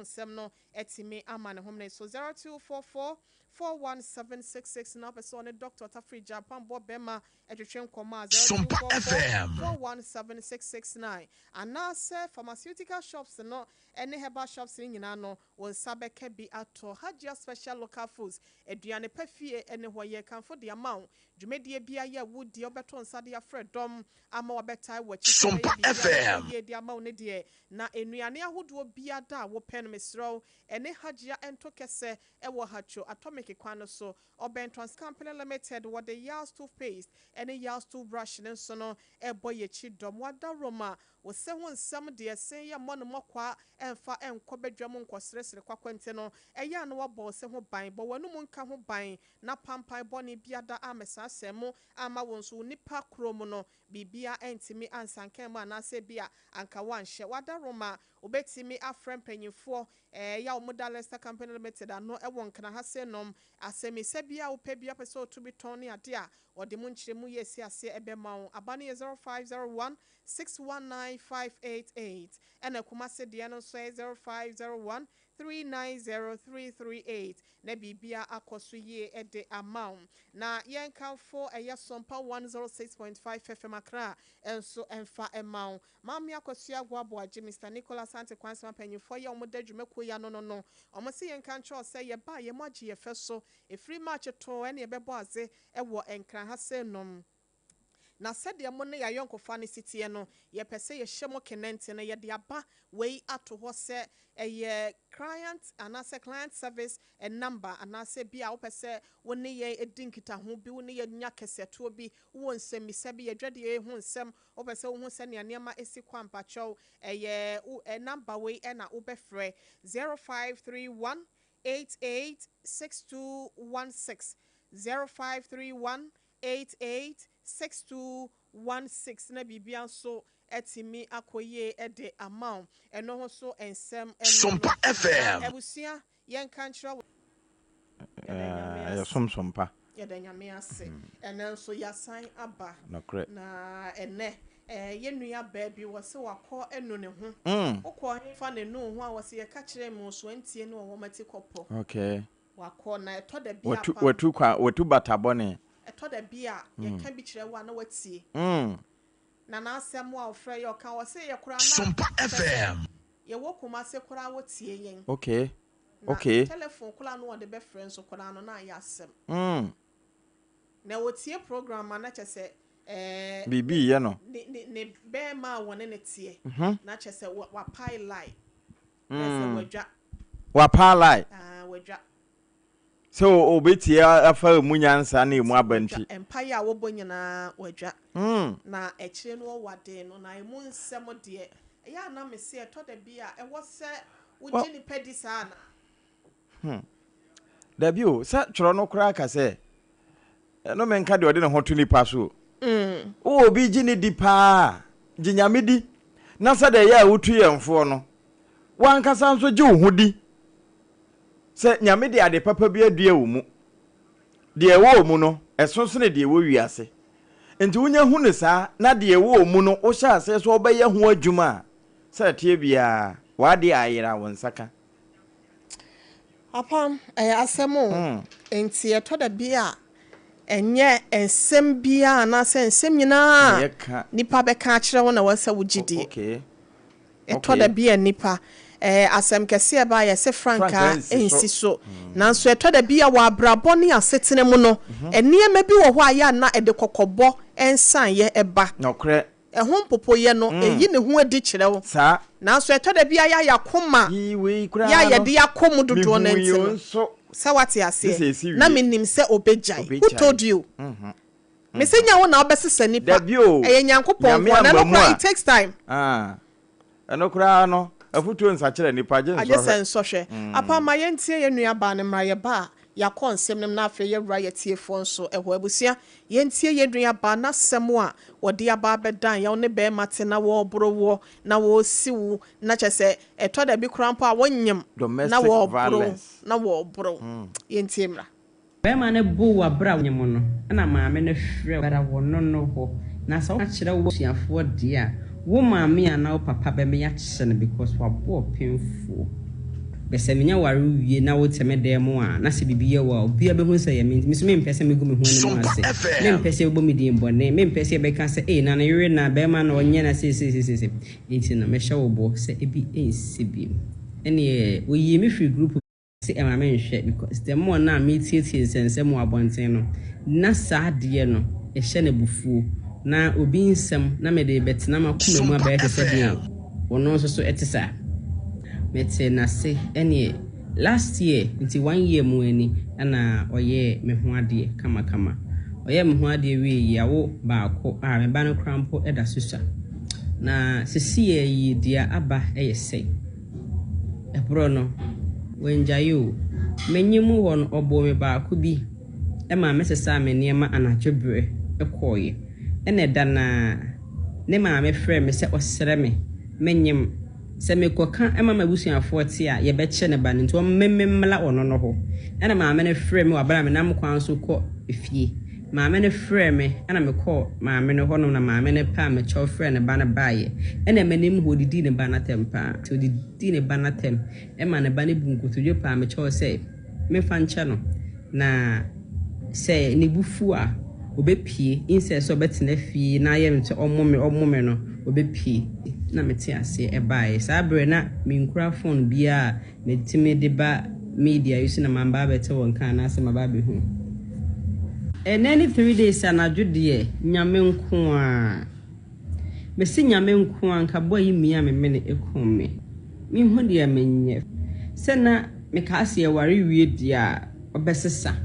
sem no etime ama ne homne so 0244 417666 na person Dr. Tafri Japan BORÇA etwetwe nkoma 0244 417669 anase pharmaceutical shops no ene herbal shops nyina no won sabeke bi ato Hajia special local foods eduane pafie ene hoye kanfo de amount dwumedie bia ye wudi obeto nsade afredom ama wabetai wachi SOMPA FM ye de amount ne de na enuane ahodo bia da wo pen mesro ene Hajia ento kese ewo hacho atomic kwano so oben trans company limited what the Yas toothpaste ene Yas toothbrush ne so no eboye chi dom wada roma wo se ho nsam de sen ya mono mokwa emfa enko bedwam nkosresre kwakwente no eya no wabo se ho ban bo wanu mu nka ho ban na pampai boni biada amesa asemo ama wonso nipa kromo no bibia entimi ansankan ma na se bia anka wanhye wada roma obetimi afrem panyimfo ya omodalesta company limited ano ewon kana ha se nom asemi se bia opebia pese otubi ton ne ade a ode mu nkyeremu yesi ase ebema abane 0501 619588 and a Kumasi Diano say 0501 390338 na bibia akoso ye e de amount na yenkan for SOMPA 106.5 FM Accra enso emfa amount mami akoso agwabo age Mr. Nicholas Sante Kwansma panyifo ye omodadwumeko ya no omosi yenkan cho say ye ba ye moagi ye feso e free match to ene ye bebo aze ewo enkran ha se nom na sede mo ne yayonkofa ne sitie no ye pese ye hyemo kenente na ye de aba we ato ho se eye client anase client service and number anase bia wo pese wo ne ye edinkita ho bi wo ne ye nya keseto bi wo nsem sebi ye dwede ye ho nsem wo pese wo ho se ne anema esi kwampa chow eye number we na wo befre 0531 886216 0531 886216 na bibia so etimi akoye ede amount eno ho so ensem SOMPA FM ebusia yen kanchira SOMPA ye da nyame ase enen so yasan aba na ene yenua baabi wo se wakọ enu ne ho okọ fa ne nu ho a wo se ye ka kire mu so antie ne wo mati kopo okay wakọ na eto da bia watu batabone eto da bia ye ka bi kire wa na watie na na asem wa ofre ye ka wo se ye kura na SOMPA FM ye wo kuma se kura wo tie yen okay telephone kula no de be friends so kura no na ya asem na wo tie program na chese bibi ye no ne be ma wona ne tie na chese wa pai lie wa pai lie wadwa so obetia afa munyansa na emu abanti empire wo bonyina wadwa na ekire no wade no na emu nsem de ya na me se to da bia e wo se wo gini pedi sana da bio sa tworo no kura ka se no menka de ode ne hoto nipa so o obi gini di pa ginyamedi na sa de ya wotu yemfo no wankasa nso gi ohudi se nyame de ade papa bi adua wo mu de wo mu no esonso ne de wo wiase enti wonya hu ne saa na de wo mu no wo sha ase so obeye ho adwuma sa tie bia wa de ayira won saka apam asemo enti eto da bia enye ensem bia na se ensem nyina nipa be ka kire wo na wasa wugidi eto da bia nipa asem kese ba ye se franka ensi so nanso eto da bia wa brabo ne asetene mu no eniema bi wo ho aya na ede kokobo ensan ye eba nokre ehun popo ye no eyi ne ho adi kire wo sa nanso eto da bia ya yakoma ya ye de yakomu dodo na ntino sa wati ase na menim se obejai who told you me se nya wo na obesesa nipa nyankopon ko na no it takes time enokra no afutuo nsakire nipa je nsohwe apa ma yentie ye nua ba ne mra ye ba ya konsem nem na afa ye wura ye tie fo nso eho abusia yentie ye nua ba na semo a wode aba bedan ya ne be mate na wo boro na wo siwu na chese eto da bi krampo a wonyem na wo boro yentie mra be ma ne bu wa bra wonyem no na maame ne hwere bara wono no ho na sa wo kire wo suafo de a wo maame ana wo papa be me ya kye no because wa bo painful bese menya ware wie na wo teme dem a na se bibiye wa obi abehu se ye me so me mpese me gu me hu ani mu ase me mpese bo me din bone me mpese be ka se na na yere na be ma na onye na se enti na me hye wo bo se ebi ensi bi ene wo yi me free group se e ma me nhwe because the more na me tietie sense mo abonten no na sa de no e hye na bufuo na obi nsem na me de betena makoma mu abaye se dia wono so etisa mete na se ene last year nti 1 year mu ani na oye me ho ade kama oye me ho ade wi yawo baako a me ba no krampo eda susa na sisi yi dia aba eyese ebro no wenjayo menyimu won obo me baako bi e ma mesesa me niema anatwebre ekoye ene dana ne ma me frɛ me se osere me menyim se me koka ema mabusuafo te a ye be che ne ba nti o memmela ono no ho ena ma me ne frɛ me wabara me nam kwan so kɔ efie ma me ne frɛ me ena me kɔ ma me ne ho no na ma me ne pa me cho frɛ ne ba ne baaye ena me nim ho didi ne ba na tempa to didi ne ba na tem ema ne ba ne bunkotodwe pa me cho se me fa nche no na se ne bufu a obepie inse so betena fie na ye mte omume no obepie na mete ase e bae sa bre na me nkura phone bia metime de ba media yusi na mamba bete won kan na se maba be hu enani 3 days anadwo de nyame nko a me se nyame nko a nka boy mi a me ne ekome mi hu de amenye se na me ka ase e ware wie dia obesesa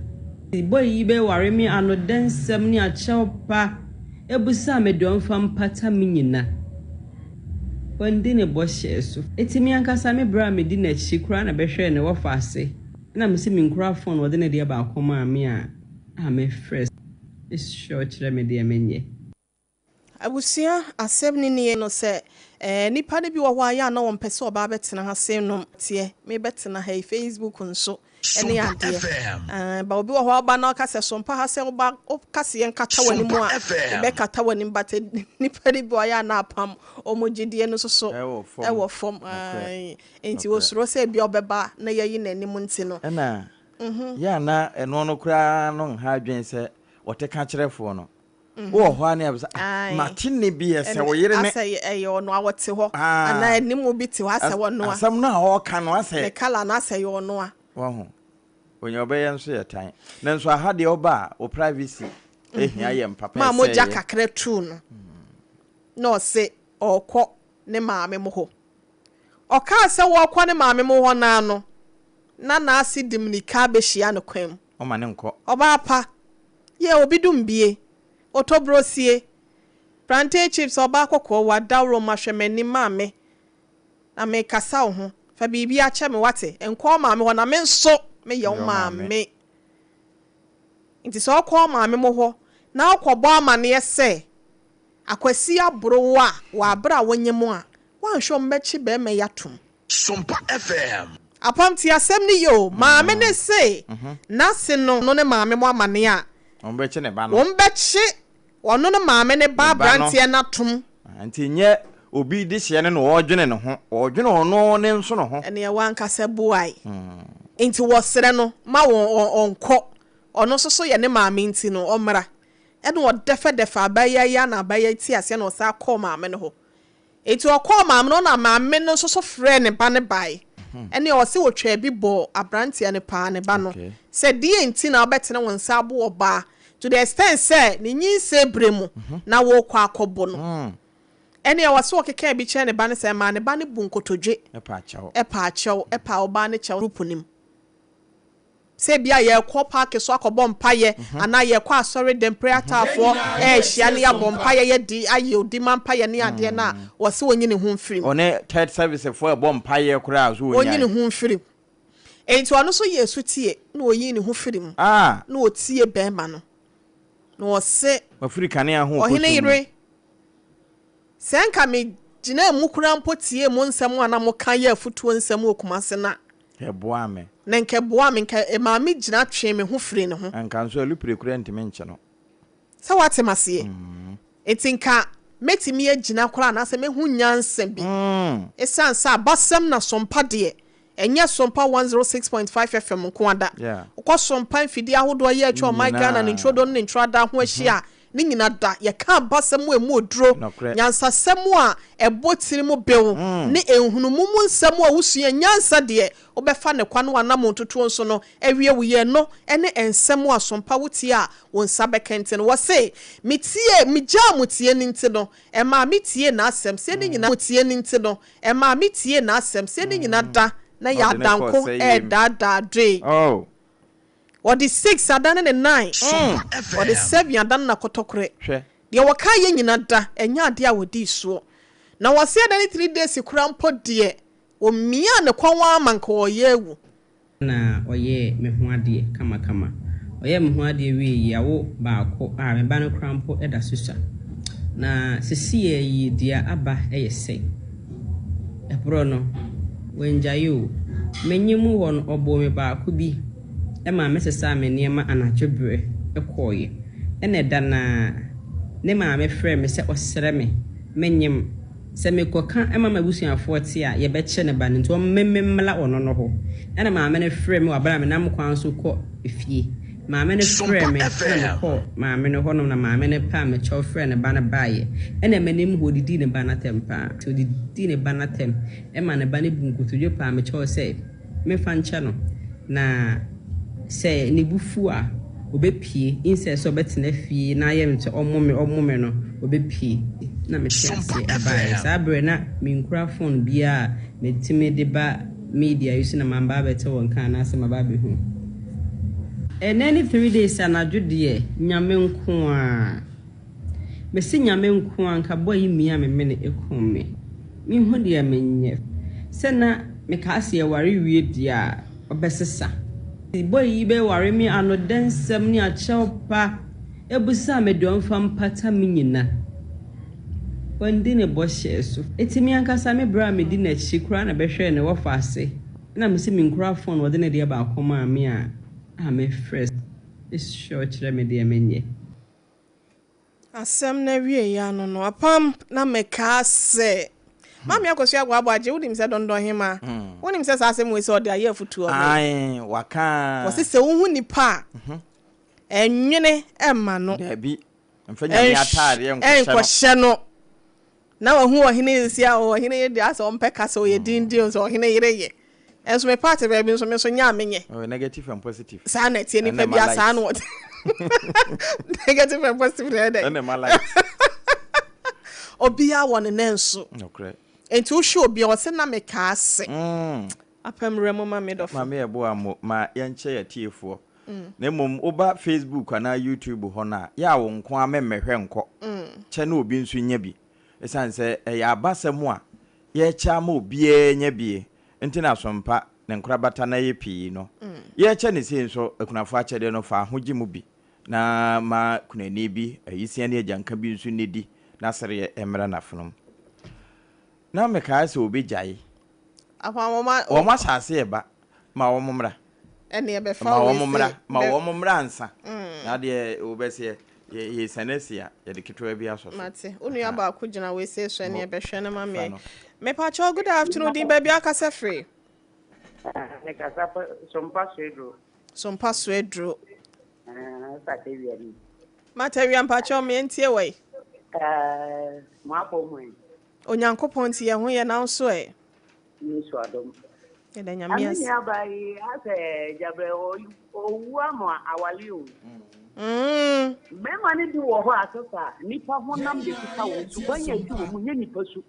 boy yi be ware mi ano densem ni a chewpa ebusa me don fam pata mi nyina wandi ne bohye so etimi ankasa me bra me di na chi kura na behwe ne wofa ase na me se me nkura phone wode ne de ba akoma me a me fresh is sure chire me de menye abusia asem ni ne no se nipa ne bi wo hwa ya na won pese oba betena ha se no tie me betena ha Facebook nso ene ade ba obi wo hwa ba na ka se sompa ha se oba ka se en kata wani mu a be kata wani mbate nipa ne bi wo ya na apam omogidie no so e wo fom enti wo suro se bi obeba na yayi nanim nti no ena ya na eno no kura no ha adwen se wote ka kirefo no wo ho ani abza matine bi ese wo yire ne ase eyo no awote ho ana anim bi ti ho ase wo no asam na ho ka no ase me kala na ase yo no a wo ho onye obeye nso ye tan na nso aha de oba o privacy ehia ye mpapa ma mo jaka kra tu no no se okọ ne maame mo ho oka se wo okọ ne maame mo ho na no na ase dimnika be hia no kwam o ma ne nko oba apa ye obidum bie otobrosie plantain chips oba akọkọ wa dawro mahwemani maame na me kasa ho fa bibi a che me wate enko maame ho na me nso me ye maame nti so okọ maame mo ho na akọbọ amane ese akwasi abro wa abra wonyem a wanhwo mbechi be me yatum SOMPA FM apam ti asem ni yo maame ne se na se no ne maame mo amane a ombechi ne ba no ombechi ono ne maame ne ba brantie na tum anti nye obi di hye ne no odwene ne ho odwene ono ne nso no ho ene ya wanka se boai enti wo sere no ma onko ono so ye ne maame nti no omra ene wo defa abaye ya na abaye ti ase na o sa call maame no ho enti o call maame no na maame no so frɛ ne ba ne bai ene o se wo twa bi bo abrantie ne pa ne ba no se die nti na obetene won sa bo oba to the extent say ni nyin se bremu na wo kwa akobo no ene ya wase okeka bi che ne ba ne se ma ne ba ne bunkotodwe e pa achew oba ne chew rupunim se bia ye kwa park so akobo mpaye ana ye kwa sorry dem prayer tafo hia ne ya bompaye ye di aye odi mampaye ne ade na wase wonyine hu mfirim one third service for bompaye kura so wonyine hu mfirim enti ono so yesu tie na oyine hu firim na otie bema no no se Afrika ne aho OHENEYERE senka me gina mu kura mpotie mu nsem ana mo kan ye afutuo nsem okumase na heboa me na nke boa me nka ma me gina twe me ho firi ne ho anka nso alupre kura ntime nche no sa wate masie etinka metimi agina kura na se me hu nyansa bi esansa basam na sompa de Enya Sompa 106.5 FM nkwada. Yeah. Ukwa Sompa mfidi ahodo ye atwa my Ghana na intro don na intro da ho ahia. Ni nyina da ye ka basem emu oduro. Nyansa semu a ebotiri mu bewu. Ni enhunumu nsemu a wusua nyansa de obefa ne kwano anam ntoto nso no ewie wuye no ene ensemu a Sompa wuti a wonsa bekente no wose mitie mija mutie ni nti no e ma mitie na asem se ni nyina mutie ni nti no e ma mitie na asem se ni nyina da na ya danko da dre oh what the 6 adane ne 9 what the 7 adane na kotokre hwe de waka ye nyina da enya ade a wodi so na wose adane 3 days kura mpo de o mia ne kwanwa amanka oyewu na oye mehu ade kama oye mehu ade wi yawo baako a me ba no kura mpo eda susa na sisi yi dia aba eyese ebro no wenjayo menyimu won obo me baako bi e ma mesesa me niema anatwebre ekoye ene da na ne ma me frɛ me se osere me menyim se me koka e ma mabusuafo te a ye beche ne ba ne nto mmemmla ono no ho ene ma me ne frɛ me wabara me nam kwan so kɔ efie ma me ne frɛ me na kɔ ma me ne hono na ma me ne pa me chɔ frɛ ne ba ne baaye ene menim ho didi ne ba na tempa to didi ne ba na tem e ma ne ba ne bunkotodwe pa me chɔ se me fa ncha no na se ne bufu a obepie inse so betena fie na ye mte omume no obepie na me tia se abai sabre na me nkura phone bia me time de ba media yusi na mamba bete won kan na se maba be hu eneni 3 days anadwode nyame nko a me se nyame nko a nka boy mi a me ne ekum me hu de amenye se na me ka se ware wie dia obesesa boy be ware mi ano densem ni acheopa ebusa me don fam pata mi nyina wandi ne bohye so etimi ankasa me bra me di na chikura na behwe ne wofa ase na me se me nkura phone wode ne de ba akoma me a me fresh is sure chire me de menye asem na wie ya no no apam na me ka se mami akosu agwa abaje wudim se dondo hima wudim se asem we se ode aye futu o ai waka wo se wo hu nipa enwene ema no da bi mfanya mi atare enkohye no na wo hu ohene sia ohene ye de asa ompeka se oye dindi so ohene yire ye enso me part be bi nso me so nya menye negative and positive sa na tie nipa bi asa no negative and positive dey and my life obia won nenso okay enti wo hwe obia wo se na me ka ase apam remo ma me dofo ma YEBOAA ma yenche ya tiefo na mom oba Facebook na YouTube ho na ya wo nko amemmehwe nko che na obi nso nya bi esanse ya abasem a ye cha ma obi enya bi enti na Sompa ne nkrabata na ye pii no ye che ne se nso akunafo a chede no fa hogi mu bi na ma kunani bi ayisia ne ajanka bi nso nedi na sere emra na funom na me ka se obi jai apa mama o ma sase e ba ma wo momra ene e be fa ma wo momra ansa na de obese ye sanesia ye de kitwa bi aso mate unu ya ba kugina we se so ene e be hwe na ma me pa cho good afternoon din baby akasa free ne kasa Sompa Swedro Satewiani Materia mpa cho me entie we MWHO mu Onyankopon tie ho ye na nso e Yesu adom e da nyame as Amini abai ase jabe owu amo awali o me mani di wo ho asesa nipa honam de kita wo subanya ti wo mu nye nipa su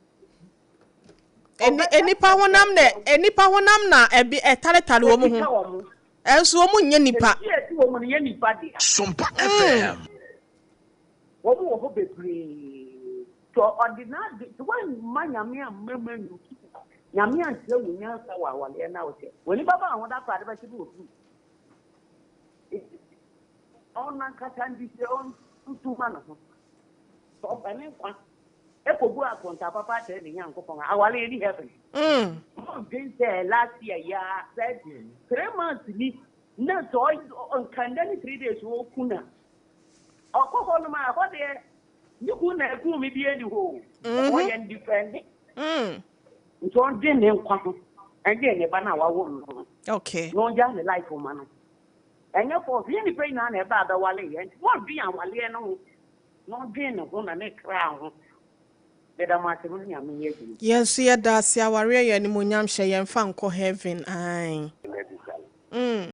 enipa honam na ebi etale wo mu ho enso wo mu nye nipa ti wo mu nye nipa de Sompa FM wo mu ho bebre to ordinary to when manyame amemenu nyame anse wo nya sa wa wale na wo se woni baba ho da fa de ba ti wo fu on kata ndi se on tuma no so bane kwa ekogu akonta papa te ni Nyankopon awale ni heaven they say last year ya said 3 months ni na so on kandani 3 days wo kuna okoko no ma ko de ni kuna ku mi bi eni ho o yen defend so on de ne nkwa And then if I know I won't. Okay. No, just the life for man. And therefore, the only brain on about the Wally, and what be on Wally, no being a woman, a crown. That I'm at the money, I mean, Yes, yeah, that's ya warrior, and Munyam Shay and Fanco heaven. Aye.